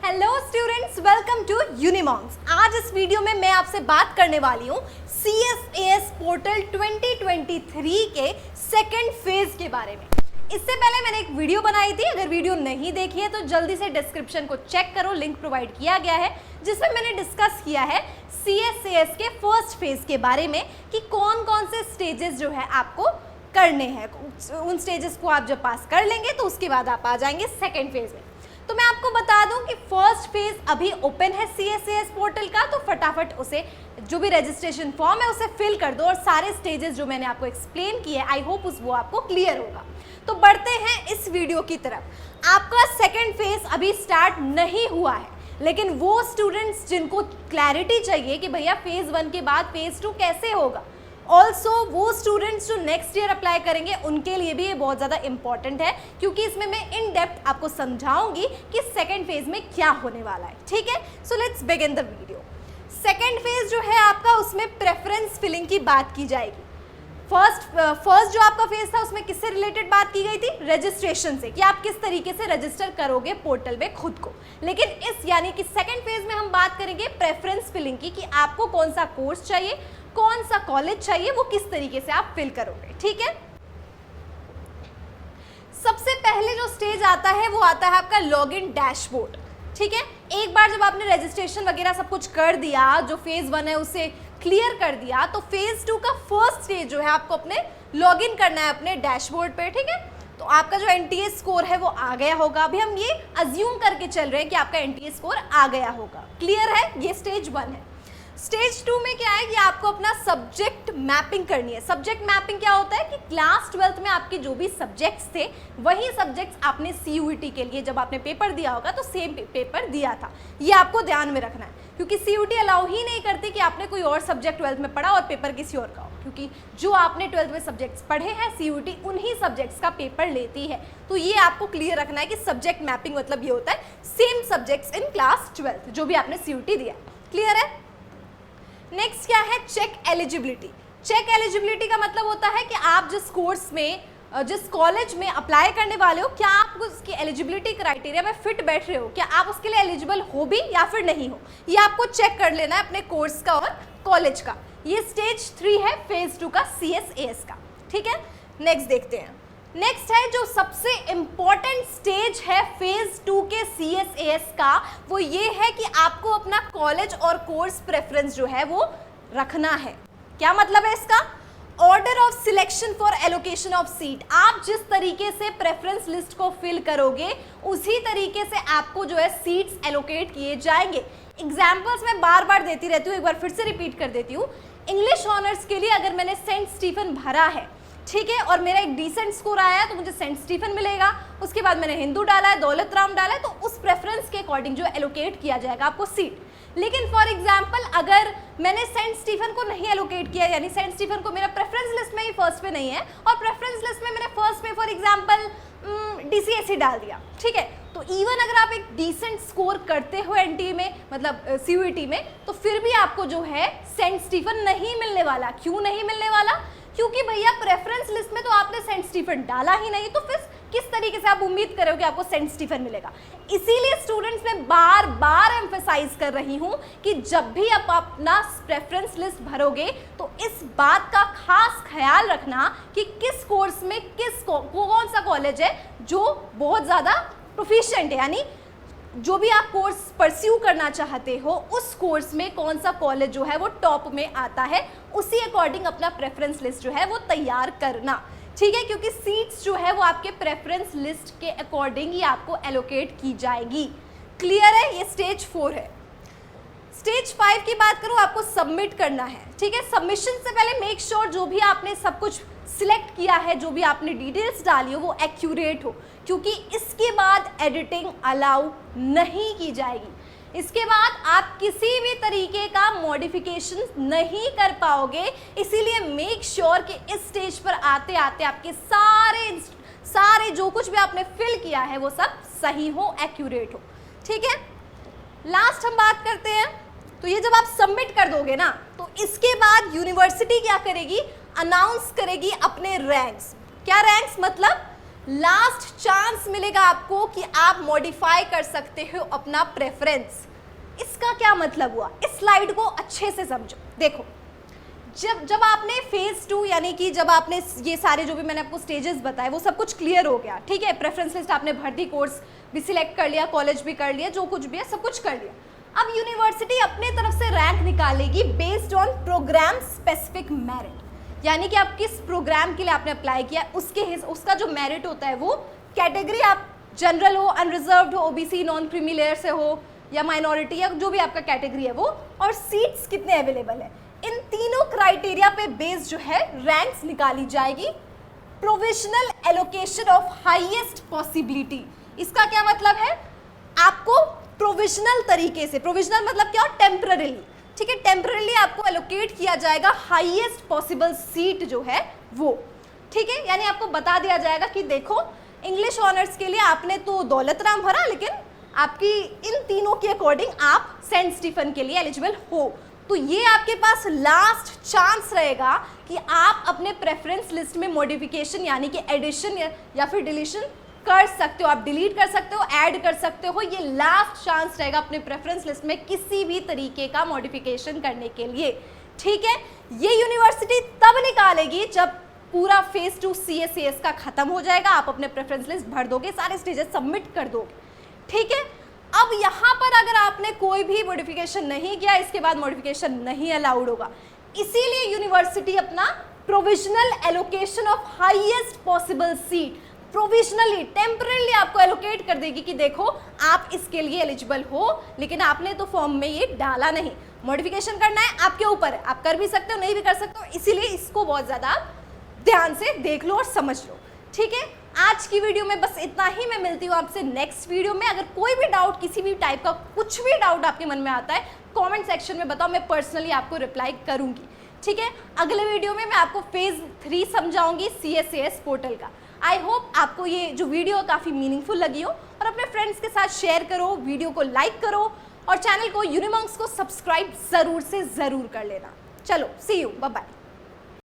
Hello students, welcome to Unimonks. आज इस video में मैं आपसे बात करने वाली हूँ CSAS पोर्टल 2023 के सेकंड फेज के बारे में। इससे पहले मैंने एक वीडियो बनाई थी, अगर वीडियो नहीं देखी है तो जल्दी से डिस्क्रिप्शन को चेक करो, लिंक प्रोवाइड किया गया है, जिसमें मैंने डिस्कस किया है CSAS के फर्स्ट फेज के बारे में कि कौन कौन से स्टेजेस जो है आपको करने हैं। उन स्टेजेस को आप जब पास कर लेंगे तो उसके बाद आप आ जाएंगे सेकेंड फेज में। तो मैं आपको बता दूं कि फर्स्ट फेज अभी ओपन है CSAS पोर्टल का, तो फटाफट उसे जो भी रजिस्ट्रेशन फॉर्म है उसे फिल कर दो और सारे स्टेजेस जो मैंने आपको एक्सप्लेन किए आई होप वो आपको क्लियर होगा। तो बढ़ते हैं इस वीडियो की तरफ। आपका सेकेंड फेज अभी स्टार्ट नहीं हुआ है, लेकिन वो स्टूडेंट्स जिनको क्लैरिटी चाहिए कि भैया फेज 1 के बाद फेज 2 कैसे होगा, ऑल्सो वो स्टूडेंट्स जो नेक्स्ट ईयर अप्लाई करेंगे उनके लिए भी ये बहुत ज़्यादा इंपॉर्टेंट है, क्योंकि इसमें मैं इन डेप्थ आपको समझाऊंगी कि सेकेंड फेज में क्या होने वाला है। ठीक है, so let's begin the video. Second phase जो है आपका, उसमें प्रेफरेंस फिलिंग की बात की जाएगी। फर्स्ट जो आपका फेज था उसमें किससे रिलेटेड बात की गई थी? रजिस्ट्रेशन से, कि आप किस तरीके से रजिस्टर करोगे पोर्टल में खुद को। लेकिन इस यानी कि सेकेंड फेज में हम बात करेंगे प्रेफरेंस फिलिंग की, कि आपको कौन सा कोर्स चाहिए, कौन सा कॉलेज चाहिए, वो किस तरीके से आप फिल करोगे। ठीक है, सबसे पहले जो स्टेज आता है वो आता है आपका लॉगिन डैशबोर्ड। ठीक है, एक बार जब आपने रजिस्ट्रेशन वगैरह सब कुछ कर दिया, जो फेज 1 है उसे क्लियर कर दिया, तो फेज 2 का फर्स्ट स्टेज जो है आपको अपने लॉगिन करना है अपने डैशबोर्ड पे। ठीक है, तो आपका जो NTA स्कोर है वो आ गया होगा। अभी हम ये अज्यूम करके चल रहे हैं कि आपका NTA स्कोर आ गया होगा। क्लियर है, ये स्टेज 1 है। स्टेज 2 में क्या है कि आपको अपना सब्जेक्ट मैपिंग करनी है। सब्जेक्ट मैपिंग क्या होता है कि क्लास 12th में आपके जो भी सब्जेक्ट्स थे वही सब्जेक्ट्स आपने CUET के लिए जब आपने पेपर दिया होगा तो सेम पेपर दिया था। ये आपको ध्यान में रखना है, क्योंकि CUET अलाउ ही नहीं करती कि आपने कोई और सब्जेक्ट 12th में पढ़ा और पेपर किसी और का हो, क्योंकि जो आपने 12th में सब्जेक्ट्स पढ़े हैं CUET उन्हीं सब्जेक्ट्स का पेपर लेती है। तो ये आपको क्लियर रखना है कि सब्जेक्ट मैपिंग मतलब ये होता है same subjects in class 12th जो भी आपने CUET दिया। क्लियर है। नेक्स्ट क्या है? Check eligibility. चेक एलिजिबिलिटी का मतलब होता है कि आप जिस कोर्स में जिस कॉलेज में अप्लाई करने वाले हो, क्या आप उसकी एलिजिबिलिटी क्राइटेरिया में फिट बैठ रहे हो, क्या आप उसके लिए एलिजिबल हो भी या फिर नहीं हो, ये आपको चेक कर लेना है अपने कोर्स का और कॉलेज का। ये स्टेज 3 है फेज 2 का CSAS का। ठीक है, नेक्स्ट देखते हैं। नेक्स्ट है जो सबसे इंपॉर्टेंट स्टेज है फेज 2 के CSAS का, वो ये है कि आपको अपना कॉलेज और कोर्स प्रेफरेंस जो है वो रखना है। क्या मतलब है इसका? Order of selection for allocation of seat. आप जिस तरीके से प्रेफरेंस लिस्ट को फिल करोगे उसी तरीके से आपको जो है सीट्स एलोकेट किए जाएंगे। एग्जाम्पल्स मैं बार बार देती रहती हूँ, एक बार फिर से रिपीट कर देती हूँ। इंग्लिश ऑनर्स के लिए अगर मैंने सेंट स्टीफन भरा है, ठीक है, और मेरा एक डिसेंट स्कोर आया है तो मुझे सेंट स्टीफन मिलेगा। उसके बाद मैंने हिंदू डाला है, दौलत राम डाला है, तो उस प्रेफरेंस के अकॉर्डिंग जो एलोकेट किया जाएगा आपको सीट। लेकिन फॉर एग्जांपल अगर मैंने सेंट स्टीफन को नहीं एलोकेट किया, यानी सेंट स्टीफन को मेरा प्रेफरेंस लिस्ट में ही फर्स्ट पे नहीं है और प्रेफरेंस लिस्ट में मैंने फर्स्ट पे फॉर एग्जांपल DCSE डाल दिया, ठीक है, तो इवन अगर आप एक डिसेंट स्कोर करते हो NTA में, मतलब CUET में, तो फिर भी आपको जो है सेंट स्टीफन नहीं मिलने वाला। क्यों नहीं मिलने वाला? क्योंकि भैया प्रेफरेंस लिस्ट में तो आपने सेंट स्टीफन डाला ही नहीं, तो फिर किस तरीके से आप उम्मीद करोगे आपको सेंट स्टीफन मिलेगा। इसीलिए स्टूडेंट्स मैं बार बार एम्फेसाइज कर रही हूं कि जब भी आप अपना प्रेफरेंस लिस्ट भरोगे तो इस बात का खास ख्याल रखना कि किस कोर्स में कौन सा कॉलेज है जो बहुत ज़्यादा प्रोफिशिएंट है, यानी जो भी आप कोर्स परस्यू करना चाहते हो उस कोर्स में कौन सा कॉलेज जो है वो टॉप में आता है, उसी अकॉर्डिंग अपना प्रेफरेंस लिस्ट जो है वो तैयार करना। ठीक है, क्योंकि सीट्स जो है वो आपके प्रेफरेंस लिस्ट के अकॉर्डिंग ही आपको एलोकेट की जाएगी। क्लियर है, ये स्टेज 4 है। स्टेज 5 की बात करूँ, आपको सबमिट करना है। ठीक है, सबमिशन से पहले मेक श्योर जो भी आपने सब कुछ सिलेक्ट किया है, जो भी आपने डिटेल्स डाली हो वो एक्यूरेट हो, क्योंकि इसके बाद एडिटिंग अलाउ नहीं की जाएगी। इसके बाद आप किसी भी तरीके का मॉडिफिकेशन नहीं कर पाओगे। इसीलिए मेक श्योर कि इस स्टेज पर आते आते आपके सारे जो कुछ भी आपने फिल किया है वो सब सही हो, एक्यूरेट हो। ठीक है, लास्ट हम बात करते हैं। तो ये जब आप सबमिट कर दोगे ना, तो इसके बाद यूनिवर्सिटी क्या करेगी? अनाउंस करेगी अपने रैंक्स। क्या रैंक्स? मतलब लास्ट चांस मिलेगा आपको कि आप मॉडिफाई कर सकते हो अपना प्रेफरेंस। इसका क्या मतलब हुआ, इस स्लाइड को अच्छे से समझो। देखो, जब आपने फेज 2 यानी कि जब आपने ये सारे जो भी मैंने आपको स्टेजेस बताए वो सब कुछ क्लियर हो गया, ठीक है, प्रेफरेंस लिस्ट आपने भर दी, कोर्स भी सिलेक्ट कर लिया, कॉलेज भी कर लिया, जो कुछ भी है सब कुछ कर लिया। अब यूनिवर्सिटी अपने तरफ से रैंक निकालेगी based on program specific merit, यानी कि आप किस प्रोग्राम के लिए आपने अप्लाई किया उसका जो मेरिट होता है वो कैटेगरी, आप जनरल हो, अनरिजर्व्ड हो, ओबीसी, नॉन क्रीमी लेयर से हो या माइनॉरिटी या जो भी आपका कैटेगरी है वो, और सीट्स कितने अवेलेबल है, इन तीनों क्राइटेरिया पे बेस्ड जो है रैंक्स निकाली जाएगी। Provisional allocation of highest possibility, इसका क्या मतलब है, आपको प्रोविजनल तरीके से, प्रोविजनल मतलब क्या, टेम्पररीली, ठीक है, टेम्पररीली आपको एलोकेट किया जाएगा हाईएस्ट पॉसिबल सीट जो है वो, ठीक है, यानी आपको बता दिया जाएगा कि देखो इंग्लिश ऑनर्स के लिए आपने तो दौलत राम भरा, लेकिन आपकी इन तीनों के अकॉर्डिंग आप सेंट स्टीफन के लिए एलिजिबल हो। तो ये आपके पास लास्ट चांस रहेगा कि आप अपने प्रेफरेंस लिस्ट में मॉडिफिकेशन यानी कि एडिशन या फिर डिलीशन कर सकते हो, आप डिलीट कर सकते हो, ऐड कर सकते हो। ये लास्ट चांस रहेगा अपने प्रेफरेंस लिस्ट में किसी भी तरीके का मॉडिफिकेशन करने के लिए, ठीक है। ये यूनिवर्सिटी तब निकालेगी जब पूरा फेज 2 CA/CS का खत्म हो जाएगा, आप अपने प्रेफरेंस लिस्ट भर दोगे, सारे स्टेजेस सबमिट कर दोगे, ठीक है। अब यहाँ पर अगर आपने कोई भी मॉडिफिकेशन नहीं किया, इसके बाद मॉडिफिकेशन नहीं अलाउड होगा, इसीलिए यूनिवर्सिटी अपना provisional allocation of highest possible seat provisionally temporarily आपको एलोकेट कर देगी कि देखो आप इसके लिए एलिजिबल हो, लेकिन आपने तो फॉर्म में ये डाला नहीं, मॉडिफिकेशन करना है आपके ऊपर है, आप कर भी सकते हो नहीं भी कर सकते हो, इसीलिए इसको बहुत ज़्यादा ध्यान से देख लो और समझ लो, ठीक है। आज की वीडियो में बस इतना ही, मैं मिलती हूँ आपसे नेक्स्ट वीडियो में। अगर कोई भी डाउट, किसी भी टाइप का कुछ भी डाउट आपके मन में आता है, कमेंट सेक्शन में बताओ, मैं पर्सनली आपको रिप्लाई करूँगी, ठीक है। अगले वीडियो में मैं आपको फेज 3 समझाऊंगी CA/CS पोर्टल का। आई होप आपको ये जो वीडियो काफ़ी मीनिंगफुल लगी हो, और अपने फ्रेंड्स के साथ शेयर करो, वीडियो को लाइक करो और चैनल को यूनिमॉन्क्स को सब्सक्राइब ज़रूर से ज़रूर कर लेना। चलो, सी यू, बाय बाय।